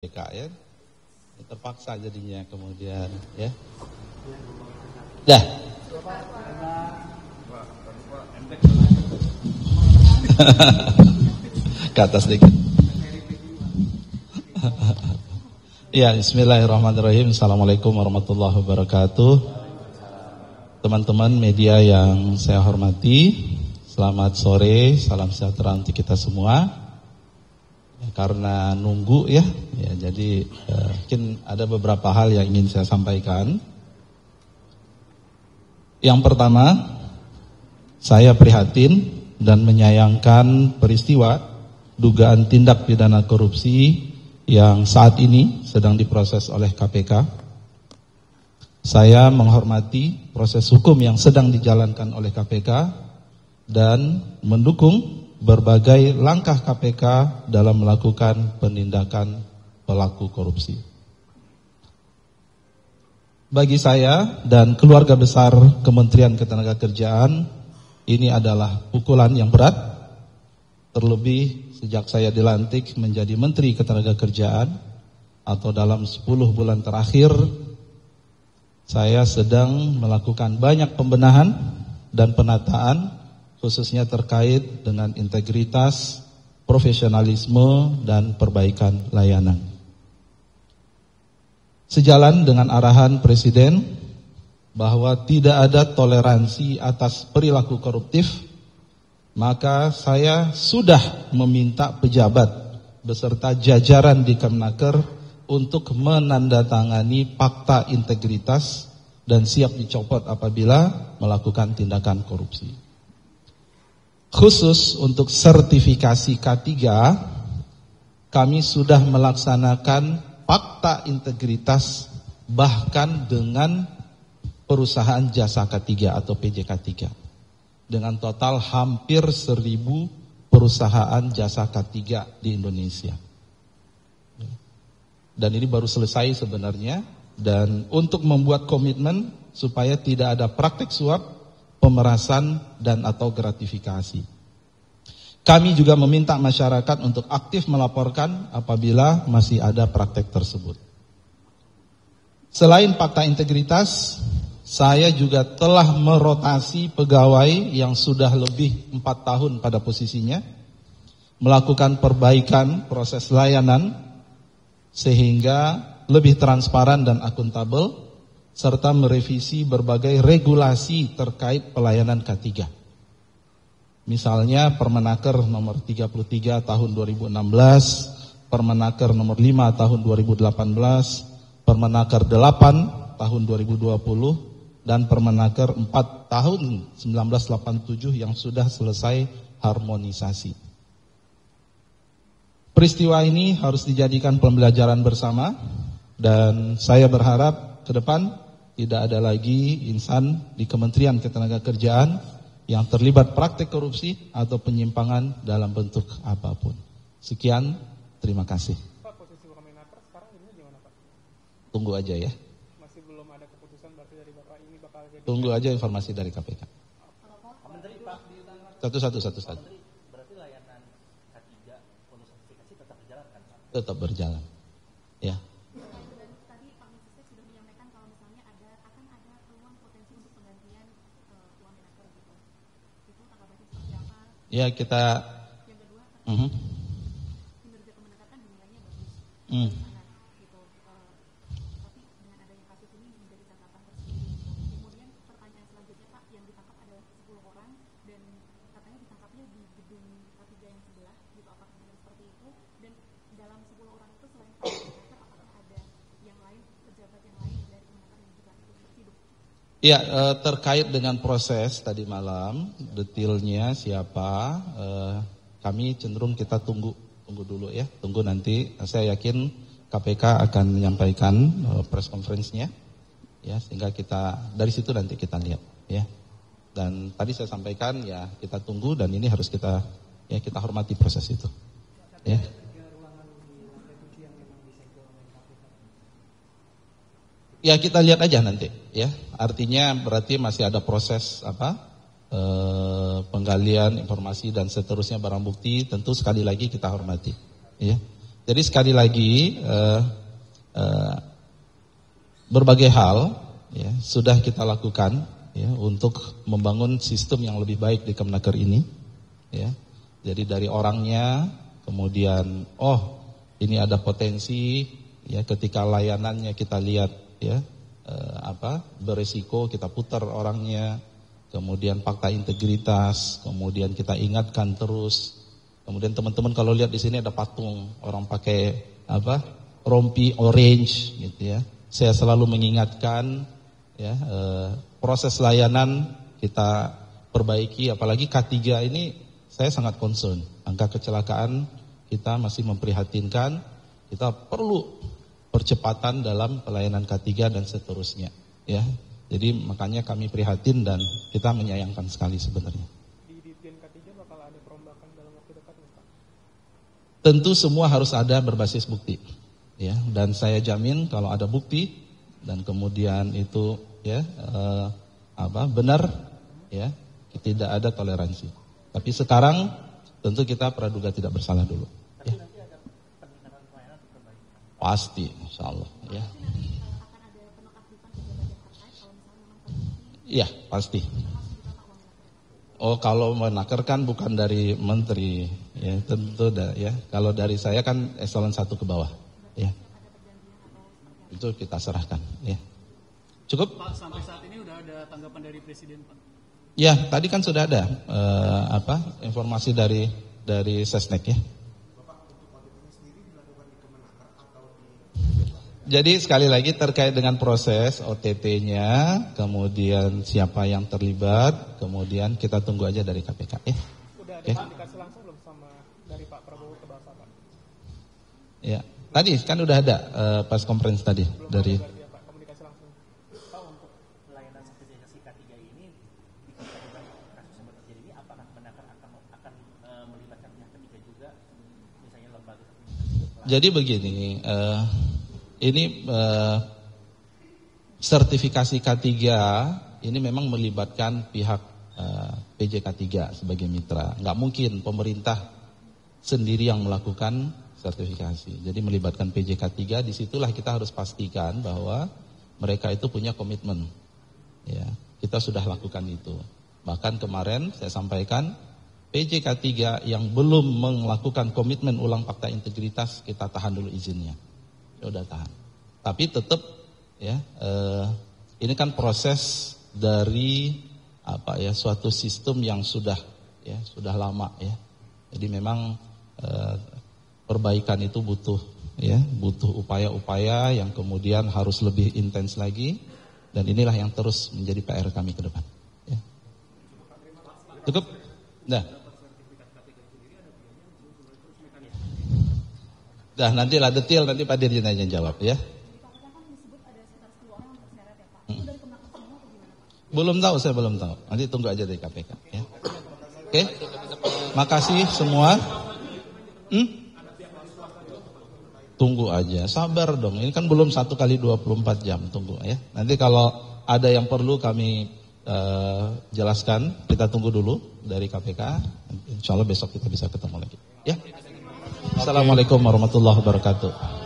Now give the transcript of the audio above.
ya, terpaksa jadinya kemudian ya. Dah. Ke atas dikit. Ya, bismillahirrahmanirrahim. Assalamualaikum warahmatullahi wabarakatuh. Teman-teman media yang saya hormati, selamat sore, salam sejahtera untuk kita semua. Karena nunggu ya, jadi mungkin ada beberapa hal yang ingin saya sampaikan. Yang pertama, saya prihatin dan menyayangkan peristiwa dugaan tindak pidana korupsi yang saat ini sedang diproses oleh KPK. Saya menghormati proses hukum yang sedang dijalankan oleh KPK dan mendukung berbagai langkah KPK dalam melakukan penindakan pelaku korupsi. Bagi saya dan keluarga besar Kementerian Ketenagakerjaan, ini adalah pukulan yang berat, terlebih sejak saya dilantik menjadi Menteri Ketenagakerjaan atau dalam 10 bulan terakhir, saya sedang melakukan banyak pembenahan dan penataan, khususnya terkait dengan integritas, profesionalisme, dan perbaikan layanan. Sejalan dengan arahan Presiden bahwa tidak ada toleransi atas perilaku koruptif, maka saya sudah meminta pejabat beserta jajaran di Kemnaker untuk menandatangani fakta integritas dan siap dicopot apabila melakukan tindakan korupsi. Khusus untuk sertifikasi K3, kami sudah melaksanakan fakta integritas bahkan dengan perusahaan jasa K3 atau PJK3. Dengan total hampir 1.000 perusahaan jasa K3 di Indonesia. Dan ini baru selesai sebenarnya. Dan untuk membuat komitmen supaya tidak ada praktik suap, pemerasan dan atau gratifikasi. Kami juga meminta masyarakat untuk aktif melaporkan apabila masih ada praktek tersebut. Selain fakta integritas, saya juga telah merotasi pegawai yang sudah lebih 4 tahun pada posisinya, melakukan perbaikan proses layanan sehingga lebih transparan dan akuntabel, serta merevisi berbagai regulasi terkait pelayanan K3. Misalnya Permenaker nomor 33 tahun 2016, Permenaker nomor 5 tahun 2018, Permenaker 8 tahun 2020, dan Permenaker 4 tahun 1987 yang sudah selesai harmonisasi. Peristiwa ini harus dijadikan pembelajaran bersama, dan saya berharap ke depan tidak ada lagi insan di Kementerian Ketenagakerjaan yang terlibat praktik korupsi atau penyimpangan dalam bentuk apapun. Sekian, terima kasih. Pak, posisi Wamenaker sekarang ini gimana, Pak? Tunggu aja ya. Masih belum ada keputusan berarti dari Bapak ini bakal jadi. Tunggu aja informasi dari KPK. Menteri Pak, Satu. Berarti layanan K3 untuk sertifikasi tetap berjalan kan, Pak? Tetap berjalan. Ya. Ya kita. Yang kedua, kinerja Kemenaker kan dinilainya bagus. Tapi dengan adanya kasus ini menjadi catatan tersendiri. Kemudian pertanyaan selanjutnya, Pak, yang ditangkap adalah 10 orang dan katanya ditangkapnya di gedung K3 yang sebelah, gitu. Apakah benar seperti itu? Dan dalam 10 orang itu selain Pak Kemenaker, apakah ada yang lain, pejabat yang lain dari Kemenaker yang juga hidup? Ya, terkait dengan proses tadi malam, detailnya siapa, kami cenderung kita tunggu dulu ya, tunggu nanti. Saya yakin KPK akan menyampaikan press conference-nya, ya, sehingga kita dari situ nanti kita lihat, ya. Dan tadi saya sampaikan ya kita tunggu dan ini harus kita hormati proses itu, ya. Ya kita lihat aja nanti ya. Artinya berarti masih ada proses penggalian informasi dan seterusnya barang bukti, tentu sekali lagi kita hormati ya. Jadi sekali lagi berbagai hal ya sudah kita lakukan ya untuk membangun sistem yang lebih baik di Kemenaker ini ya. Jadi dari orangnya, kemudian ini ada potensi ya, ketika layanannya kita lihat ya beresiko, kita putar orangnya, kemudian fakta integritas, kemudian kita ingatkan terus. Kemudian teman-teman kalau lihat di sini ada patung orang pakai rompi orange gitu ya. Saya selalu mengingatkan ya, proses layanan kita perbaiki, apalagi K3 ini saya sangat concern. Angka kecelakaan kita masih memprihatinkan. Kita perlu percepatan dalam pelayanan K3 dan seterusnya ya. Jadi makanya kami prihatin dan kita menyayangkan sekali sebenarnya. Di Ditjen K3 bakal ada perombakan dalam waktu dekat, Pak? Tentu semua harus ada berbasis bukti ya, dan saya jamin kalau ada bukti dan kemudian itu ya benar ya, tidak ada toleransi. Tapi sekarang tentu kita praduga tidak bersalah dulu. Tapi Ya. nanti ada peningkatan pelayanan atau perbaikan. Pasti, insya Allah. Ya, akan ada penonaktifan pejabat yang terkait kalau misalnya memang terbukti iya pasti. masuk juga Pak uang elektronik. Oh, kalau menaker kan bukan dari menteri, ya tentu ya. Kalau dari saya kan eselon 1 ke bawah, ya. Itu kita serahkan, ya. Cukup? Pak, sampai saat ini udah ada tanggapan dari Presiden, Pak? Ya, tadi kan sudah ada informasi dari Sesnek ya. Jadi sekali lagi terkait dengan proses OTT-nya, kemudian siapa yang terlibat, kemudian kita tunggu aja dari KPK ya. Udah ada Oke. komunikasi langsung belum sama dari Pak Prabowo ke Bapak, Pak? Ya, tadi kan udah ada pas conference tadi Belum dari. ada berarti ya, Pak, komunikasi langsung. Pak, untuk Pelayanan sertifikasi K3 ini di kasus yang terjadi ini apakah Kemenaker akan melibatkan pihak ketiga juga, misalnya lembaga sertifikasi? Jadi begini, ini sertifikasi K3 ini memang melibatkan pihak PJ K3 sebagai mitra. Nggak mungkin pemerintah sendiri yang melakukan sertifikasi. Jadi melibatkan PJ K3, disitulah kita harus pastikan bahwa mereka itu punya komitmen. Ya, kita sudah lakukan itu. Bahkan kemarin saya sampaikan PJ K3 yang belum melakukan komitmen ulang fakta integritas, kita tahan dulu izinnya. Ya udah tahan. Tapi tetap ya ini kan proses dari suatu sistem yang sudah lama ya. Jadi memang perbaikan itu butuh upaya-upaya yang kemudian harus lebih intens lagi, dan inilah yang terus menjadi PR kami ke depan. Ya. Cukup? Dah nantilah detail nanti Pak Dirjen aja jawab ya. Belum tahu, saya belum tahu. Nanti tunggu aja dari KPK ya. Oke. Makasih semua. Tunggu aja, sabar dong. Ini kan belum 1 kali 24 jam, tunggu ya. Nanti kalau ada yang perlu kami jelaskan, kita tunggu dulu dari KPK. Insya Allah besok kita bisa ketemu lagi. Ya. Assalamualaikum warahmatullahi wabarakatuh.